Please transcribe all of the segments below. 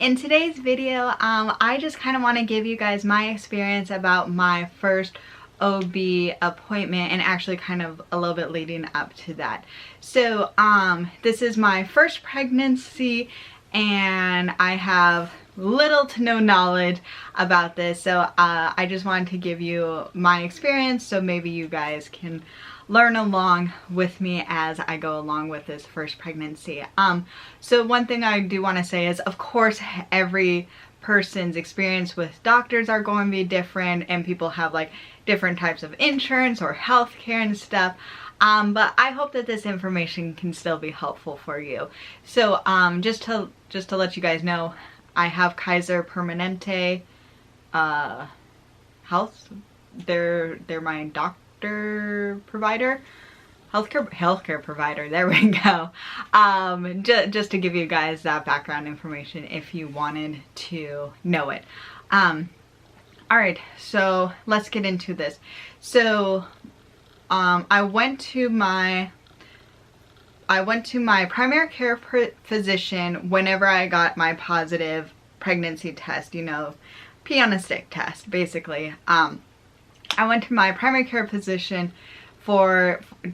In today's video, I just kind of want to give you guys my experience about my first OB appointment and actually kind of a little bit leading up to that. So this is my first pregnancy and I have little to no knowledge about this, so I just wanted to give you my experience so maybe you guys can learn along with me as I go along with this first pregnancy. So one thing I do want to say is, of course, every person's experience with doctors are going to be different and people have like different types of insurance or healthcare and stuff. But I hope that this information can still be helpful for you. So just to let you guys know, I have Kaiser Permanente Health. They're my doctor provider, healthcare provider. There we go. Just to give you guys that background information if you wanted to know it. All right, so let's get into this. So I went to my primary care physician whenever I got my positive pregnancy test, you know, pee on a stick test, basically. I went to my primary care physician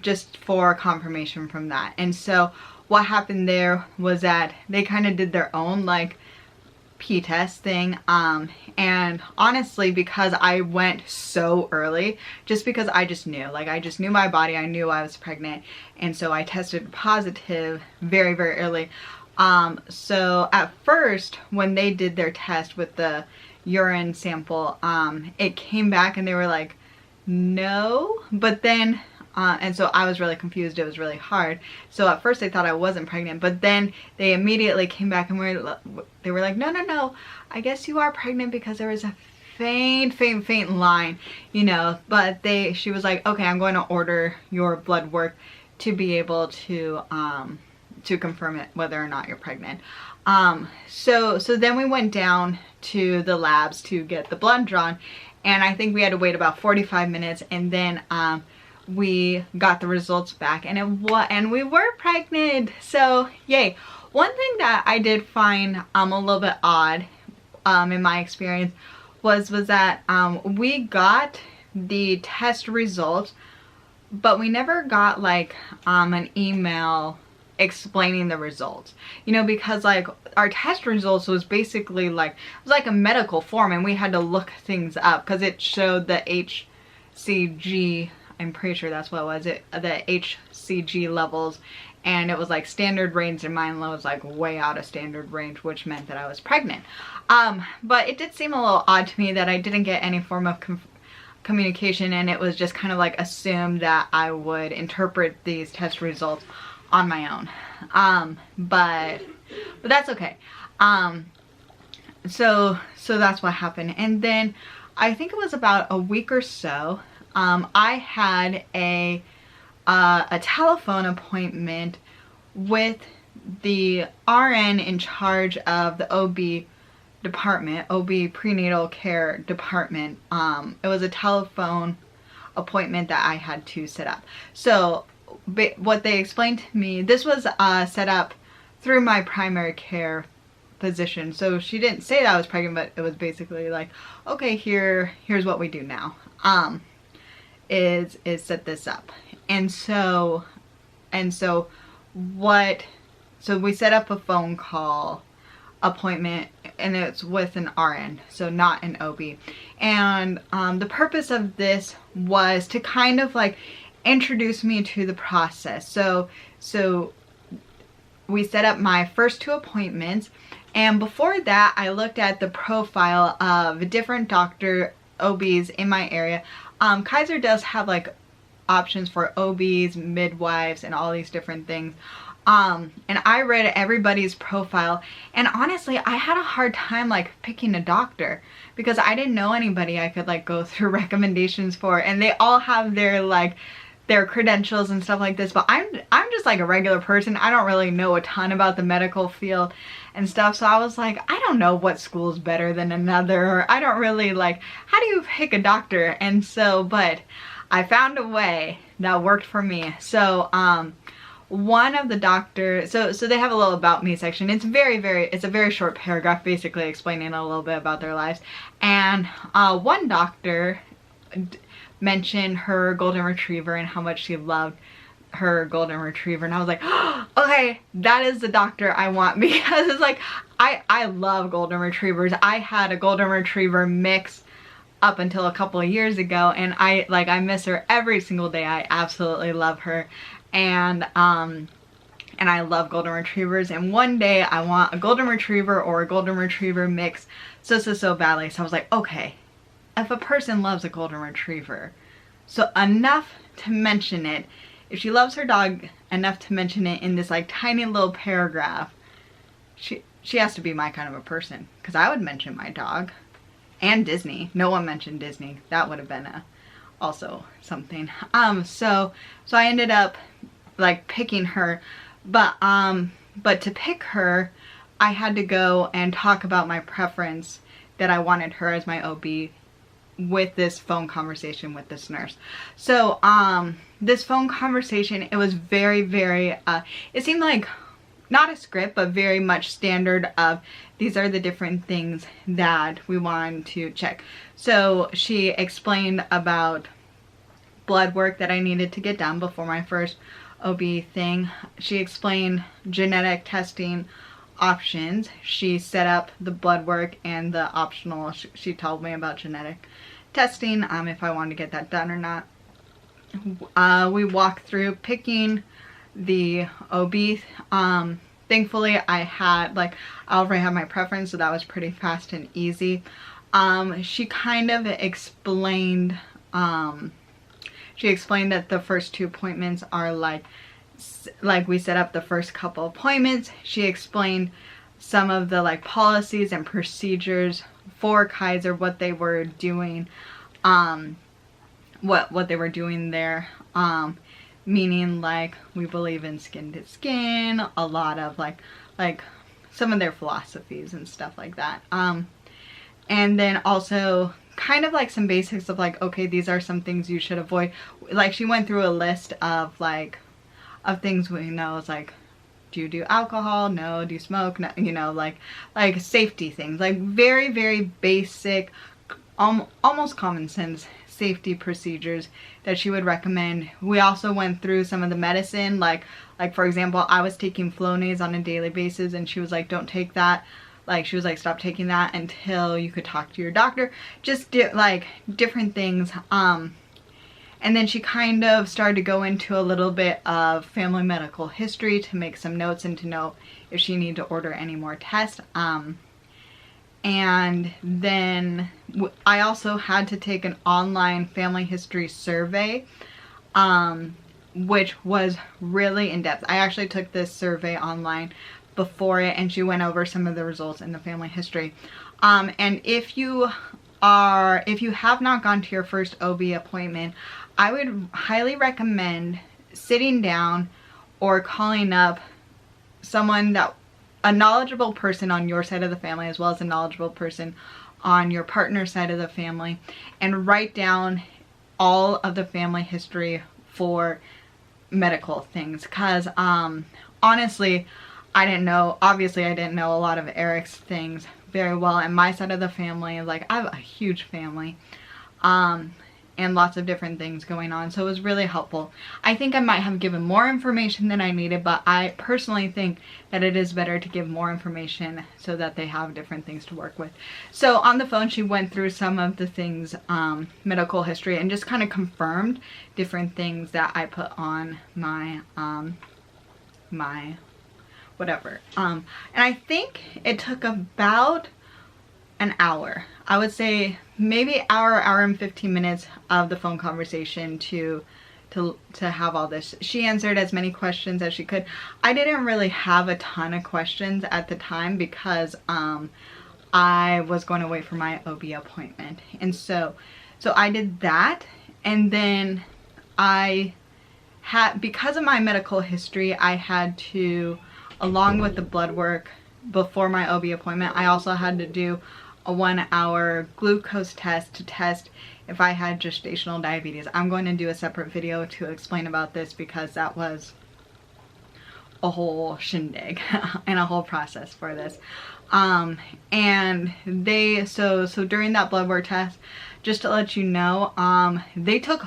just for confirmation from that. And so what happened there was that they kind of did their own like pee test thing, and honestly, because I went so early, just because I just knew my body, I knew I was pregnant, and so I tested positive very early. So at first when they did their test with the urine sample, it came back and they were like no, but then and so I was really confused. It was really hard. So at first they thought I wasn't pregnant, but then they immediately came back and they were like, no, I guess you are pregnant, because there was a faint line, you know. But she was like, okay, I'm going to order your blood work to be able to confirm it, whether or not you're pregnant. So then we went down to the labs to get the blood drawn, and I think we had to wait about 45 minutes, and then we got the results back, and we were pregnant, so yay. One thing that I did find a little bit odd in my experience was that we got the test results, but we never got like an email explaining the results, you know, because like our test results was basically like, it was like a medical form, and we had to look things up because it showed the HCG, I'm pretty sure that's what it was, the HCG levels, and it was like standard range, and mine was like way out of standard range, which meant that I was pregnant. But it did seem a little odd to me that I didn't get any form of communication, and it was just kind of like assumed that I would interpret these test results on my own. But that's okay. So that's what happened. And then I think it was about a week or so, I had a telephone appointment with the RN in charge of the OB department, OB prenatal care department. It was a telephone appointment that I had to set up. So what they explained to me, this was set up through my primary care physician. So she didn't say that I was pregnant, but it was basically like, okay, here's what we do now. Is set this up. And so we set up a phone call appointment, and it's with an RN, so not an OB. And the purpose of this was to kind of like introduce me to the process. So we set up my first 2 appointments, and before that I looked at the profile of different OBs in my area. Kaiser does have like options for OBs, midwives, and all these different things. And I read everybody's profile, and honestly I had a hard time like picking a doctor because I didn't know anybody I could like go through recommendations for, and they all have their credentials and stuff like this, but I'm just like a regular person. I don't really know a ton about the medical field and stuff, so I was like, I don't know what school's better than another, or I don't really like, how do you pick a doctor? And so, but I found a way that worked for me. So one of the doctors, so they have a little about me section. It's it's a very short paragraph basically explaining a little bit about their lives. And one doctor mentioned her golden retriever and how much she loved her golden retriever, and I was like, oh, okay, that is the doctor I want, because it's like, I love golden retrievers. I had a golden retriever mix up until a couple of years ago, and I miss her every single day. I absolutely love her, and I love golden retrievers, and one day I want a golden retriever or a golden retriever mix so badly. So I was like, okay, if a person loves a golden retriever, so enough to mention it, if she loves her dog enough to mention it in this like tiny little paragraph, she has to be my kind of a person, because I would mention my dog. And Disney. No one mentioned Disney. That would have been also something. So I ended up like picking her, but to pick her, I had to go and talk about my preference that I wanted her as my OB with this phone conversation with this nurse. So this phone conversation, it was very it seemed like not a script, but very much standard of these are the different things that we wanted to check. So she explained about blood work that I needed to get done before my first OB thing. She explained genetic testing options. She set up the blood work and the optional, she told me about genetic testing, if I wanted to get that done or not. We walked through picking the OB. Thankfully I already had my preference, so that was pretty fast and easy. She kind of explained, she explained that the first 2 appointments are like we set up the first couple appointments. She explained some of the like policies and procedures for Kaiser, what they were doing, what they were doing there, meaning like we believe in skin to skin, a lot of like some of their philosophies and stuff like that. And then also kind of like some basics of like, okay, these are some things you should avoid. Like she went through a list of like of things we know. It's like, do you do alcohol? No. Do you smoke? No. You know, like safety things, like very basic, almost common sense safety procedures that she would recommend. We also went through some of the medicine, like for example, I was taking Flonase on a daily basis, and she was like, don't take that. Like she was like, stop taking that until you could talk to your doctor. Just like different things. And then she kind of started to go into a little bit of family medical history to make some notes and to know if she needed to order any more tests. And then I also had to take an online family history survey, which was really in-depth. I actually took this survey online before it, and she went over some of the results in the family history. And if you have not gone to your first OB appointment, I would highly recommend sitting down or calling up someone a knowledgeable person on your side of the family, as well as a knowledgeable person on your partner's side of the family, and write down all of the family history for medical things. Because honestly, obviously I didn't know a lot of Eric's things very well, and my side of the family, like I have a huge family, and lots of different things going on, so it was really helpful. I think I might have given more information than I needed, but I personally think that it is better to give more information so that they have different things to work with. So on the phone, she went through some of the things, medical history, and just kind of confirmed different things that I put on my my whatever. And I think it took about an hour. I would say maybe hour and 15 minutes of the phone conversation to have all this. She answered as many questions as she could. I didn't really have a ton of questions at the time because I was going to wait for my OB appointment, and so I did that. And then because of my medical history, I had to, along with the blood work before my OB appointment, I also had to do a 1-hour glucose test to test if I had gestational diabetes. I'm going to do a separate video to explain about this because that was a whole shindig and a whole process for this. And they, so during that blood work test, just to let you know, they took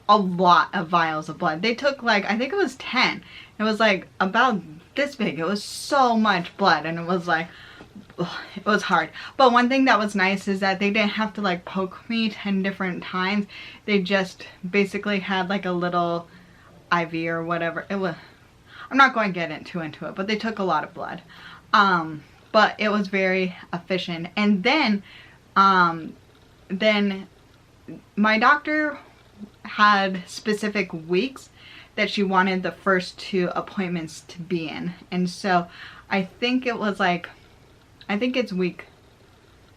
a lot of vials of blood. They took like, I think it was 10. It was like about this big. It was so much blood, and it was like, ugh, it was hard. But one thing that was nice is that they didn't have to like poke me 10 different times. They just basically had like a little IV or whatever. It was, I'm not going to get into it, but they took a lot of blood. But it was very efficient. And then my doctor had specific weeks that she wanted the first 2 appointments to be in. And so I think it was like, I think it's week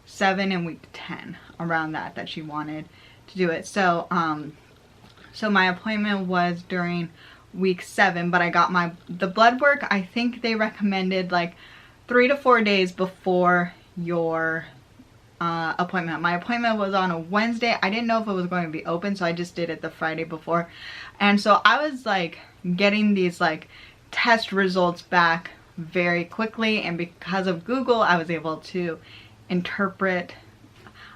7 and week 10, around that she wanted to do it. So so my appointment was during week 7, but I got the blood work, I think they recommended like 3 to 4 days before your appointment. My appointment was on a Wednesday. I didn't know if it was going to be open, so I just did it the Friday before. And so I was like getting these like test results back very quickly, and because of Google, I was able to interpret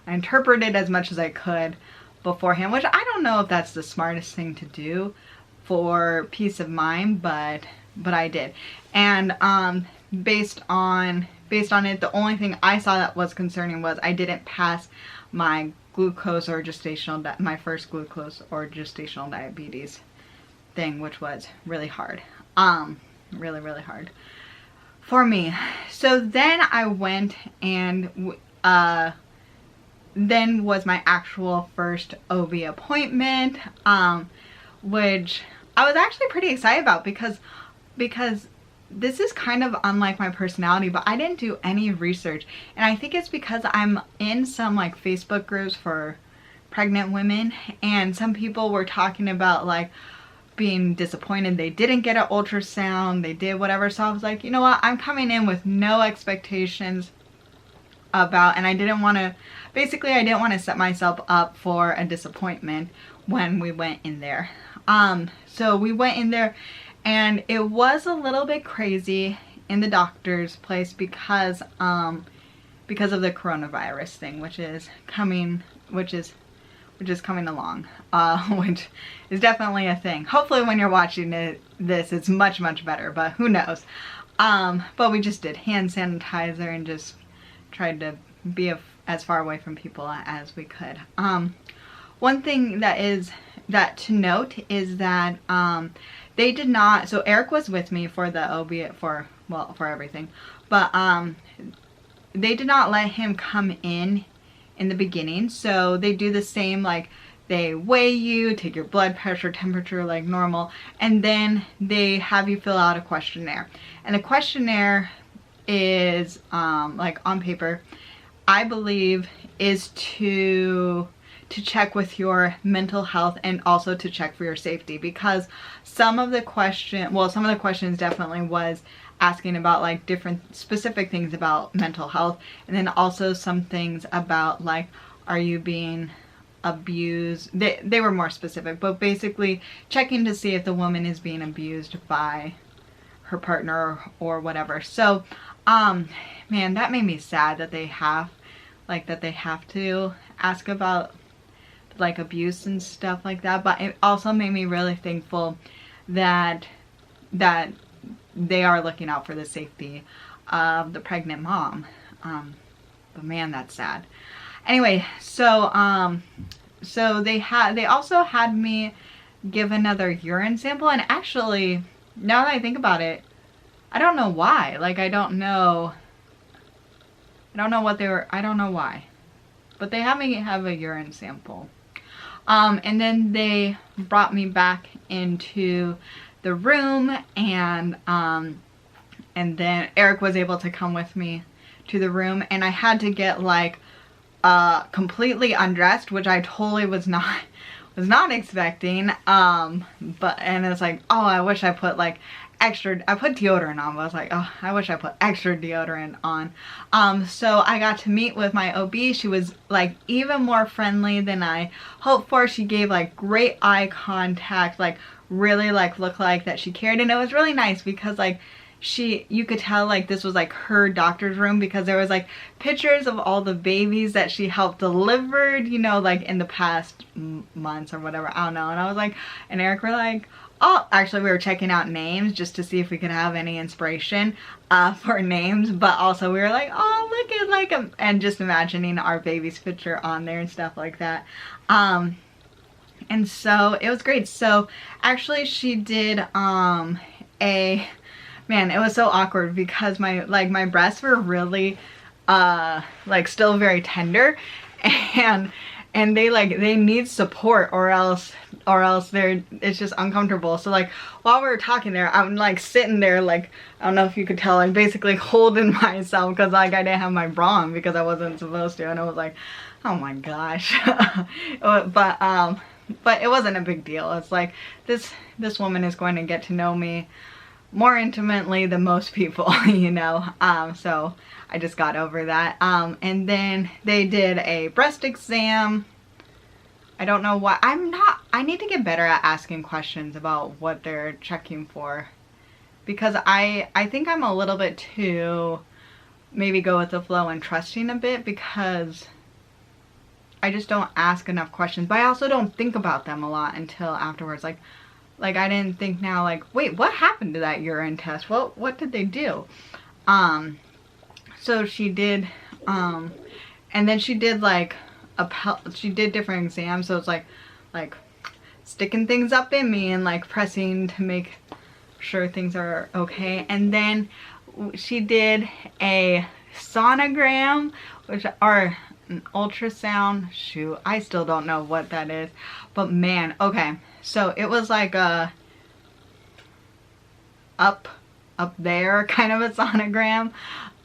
it as much as I could beforehand, which I don't know if that's the smartest thing to do for peace of mind, but I did. And based on it, the only thing I saw that was concerning was I didn't pass my glucose or gestational, my first glucose or gestational diabetes thing, which was really hard. Really hard for me. So then I went and then was my actual first OB appointment, which I was actually pretty excited about because this is kind of unlike my personality, but I didn't do any research. And I think it's because I'm in some like Facebook groups for pregnant women, and some people were talking about like being disappointed they didn't get an ultrasound, they did whatever. So I was like, you know what, I'm coming in with no expectations about, and I didn't want to, basically I didn't want to set myself up for a disappointment when we went in there. So we went in there, and it was a little bit crazy in the doctor's place because of the coronavirus thing, which is coming along, which is definitely a thing. Hopefully when you're watching this, it's much better, but who knows. But we just did hand sanitizer and just tried to be as far away from people as we could. One thing that to note is that they did not, so Eric was with me for the OB, for everything, but they did not let him come in the beginning. So they do the same, like they weigh you, take your blood pressure, temperature like normal, and then they have you fill out a questionnaire. And the questionnaire is like on paper, I believe, is to check with your mental health and also to check for your safety, because some of the questions definitely was asking about like different specific things about mental health, and then also some things about like, are you being abused? They were more specific, but basically checking to see if the woman is being abused by her partner or whatever. So man, that made me sad that they have to ask about like abuse and stuff like that, but it also made me really thankful that they are looking out for the safety of the pregnant mom. But man, that's sad. Anyway, so they also had me give another urine sample, and actually, now that I think about it, I don't know why. Like, I don't know why. But they had me have a urine sample. And then they brought me back into the room, and then Eric was able to come with me to the room, and I had to get like completely undressed, which I totally was not expecting. And it's like, oh, I wish I put like extra, I put deodorant on, but I was like, oh, I wish I put extra deodorant on. So I got to meet with my OB. She was like even more friendly than I hoped for. She gave like great eye contact, like really like looked like that she cared, and it was really nice because like you could tell like this was like her doctor's room, because there was like pictures of all the babies that she helped delivered, you know, like in the past months or whatever, I don't know. And I was like, and Eric were like, oh, actually we were checking out names just to see if we could have any inspiration for names, but also we were like, oh, look at like them, and just imagining our baby's picture on there and stuff like that. And so it was great. So actually she did man, it was so awkward because my breasts were really like still very tender, and they need support, or else it's just uncomfortable. So like while we were talking there, I'm like sitting there like, I don't know if you could tell, I'm basically holding myself because like I didn't have my bra on because I wasn't supposed to, and I was like, oh my gosh. But it wasn't a big deal. It's like this woman is going to get to know me more intimately than most people, you know. So I just got over that. And then they did a breast exam. I don't know why. I need to get better at asking questions about what they're checking for, because I think I'm a little bit too maybe go with the flow and trusting a bit, because I just don't ask enough questions, but I also don't think about them a lot until afterwards. Like I didn't think now, like, wait, what happened to that urine test? What did they do? So she did, and then she did like she did different exams. So it's like sticking things up in me and like pressing to make sure things are okay. And then she did a sonogram, or an ultrasound. Shoot, I still don't know what that is, but man, okay. So it was like a up there kind of a sonogram,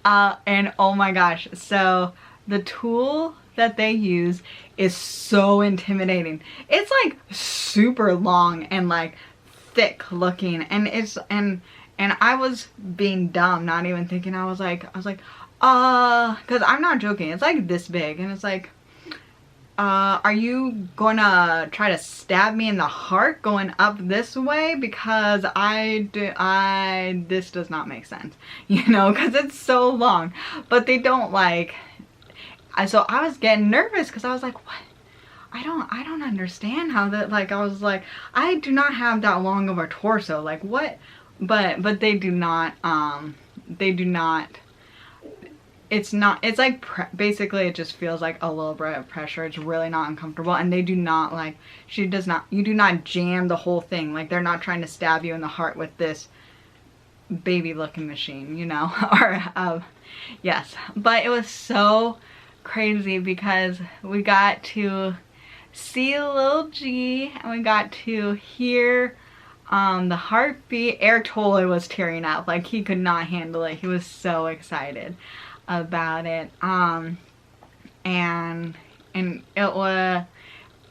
and oh my gosh, so the tool that they use is so intimidating. It's like super long and like thick looking, and and I was being dumb, not even thinking. I was like because I'm not joking, it's like this big, and it's like, are you gonna try to stab me in the heart going up this way? Because this does not make sense, you know, because it's so long. But they don't like, so I was getting nervous because I was like, what? I don't understand how that, like, I was like, I do not have that long of a torso, like what? But they do not, it's not, it's like, basically it just feels like a little bit of pressure. It's really not uncomfortable, and they do not like, you do not jam the whole thing. Like, they're not trying to stab you in the heart with this baby looking machine, you know, or, yes. But it was so crazy because we got to see little G, and we got to hear the heartbeat. Eric totally was tearing up, like he could not handle it. He was so excited about it. And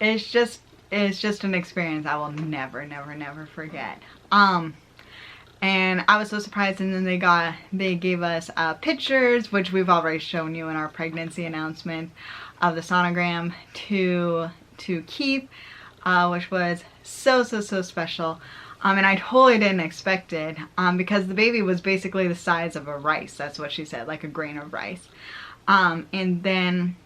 it's just an experience I will never forget. And I was so surprised. And then they gave us pictures, which we've already shown you in our pregnancy announcement, of the sonogram to keep, which was so special. And I totally didn't expect it, because the baby was basically the size of a rice. That's what she said, like a grain of rice. And then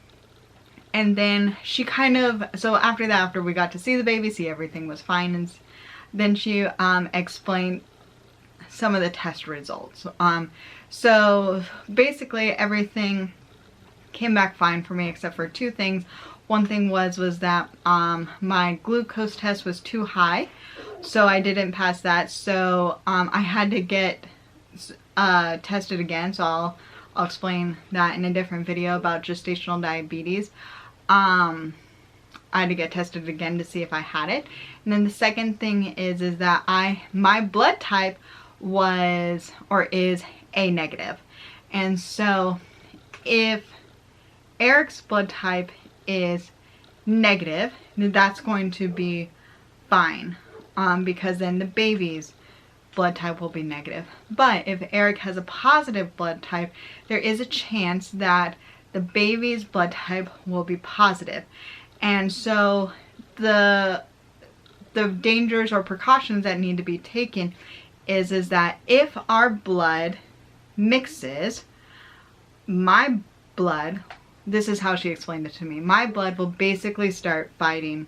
she kind of, so after we got to see the baby, see everything was fine, and then she explained some of the test results. So basically everything came back fine for me except for two things. One thing was that my glucose test was too high, so I didn't pass that. So I had to get tested again. So I'll explain that in a different video about gestational diabetes. I had to get tested again to see if I had it. And then the second thing is that my blood type was, or is, A negative. And so if Eric's blood type is negative, then that's going to be fine, because then the baby's blood type will be negative. But if Erik has a positive blood type, there is a chance that the baby's blood type will be positive. And so the dangers or precautions that need to be taken is that if our blood mixes, my blood, this is how she explained it to me, my blood will basically start fighting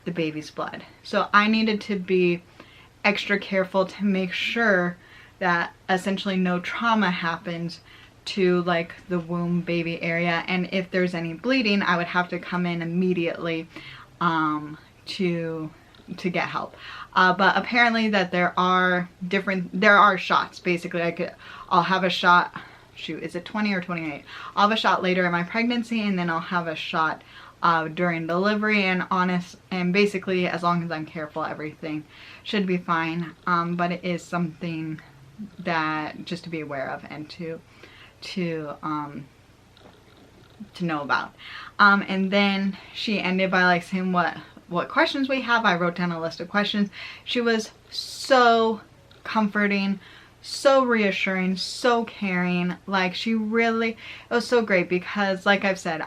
the baby's blood. So I needed to be extra careful to make sure that essentially no trauma happens to like the womb baby area, and if there's any bleeding, I would have to come in immediately to get help. But apparently that there are shots. Basically, I'll have a shot, shoot, is it 20 or 28? I'll have a shot later in my pregnancy, and then I'll have a shot during delivery, and basically as long as I'm careful, everything should be fine. But it is something that just to be aware of and to know about. And then she ended by like saying what questions we have. I wrote down a list of questions. She was so comforting, so reassuring, so caring. Like it was so great, because like I've said,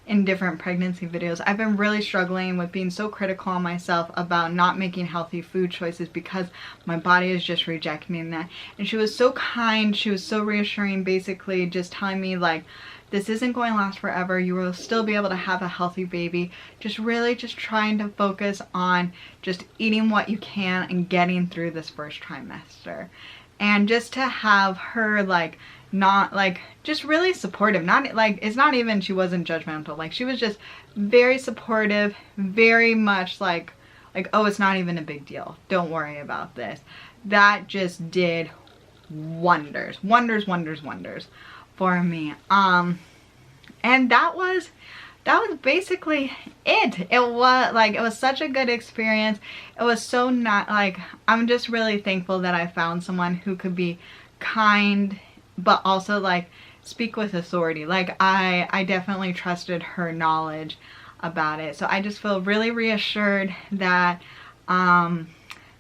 in different pregnancy videos, I've been really struggling with being so critical on myself about not making healthy food choices because my body is just rejecting that. And she was so kind, she was so reassuring, basically just telling me like, this isn't going to last forever, you will still be able to have a healthy baby. Just really just trying to focus on just eating what you can and getting through this first trimester. And just to have her like, not like, just really supportive, not like, it's not even, she wasn't judgmental, like she was just very supportive, very much like, oh, it's not even a big deal, don't worry about this. That just did wonders for me. And that was basically it. It was such a good experience. It was so I'm just really thankful that I found someone who could be kind but also like speak with authority. Like I definitely trusted her knowledge about it. So I just feel really reassured that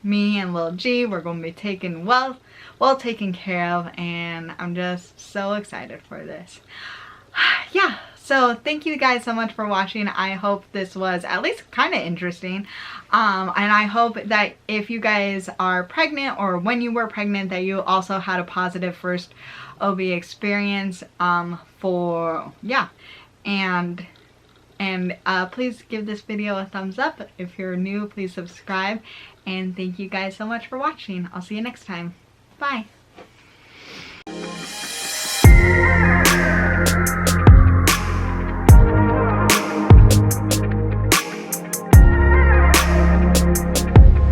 me and little G, we're going to be taken well taken care of, and I'm just so excited for this. Yeah, so thank you guys so much for watching. I hope this was at least kind of interesting, and I hope that if you guys are pregnant or when you were pregnant, that you also had a positive first OB experience. And please give this video a thumbs up. If you're new, please subscribe, and thank you guys so much for watching. I'll see you next time. Bye.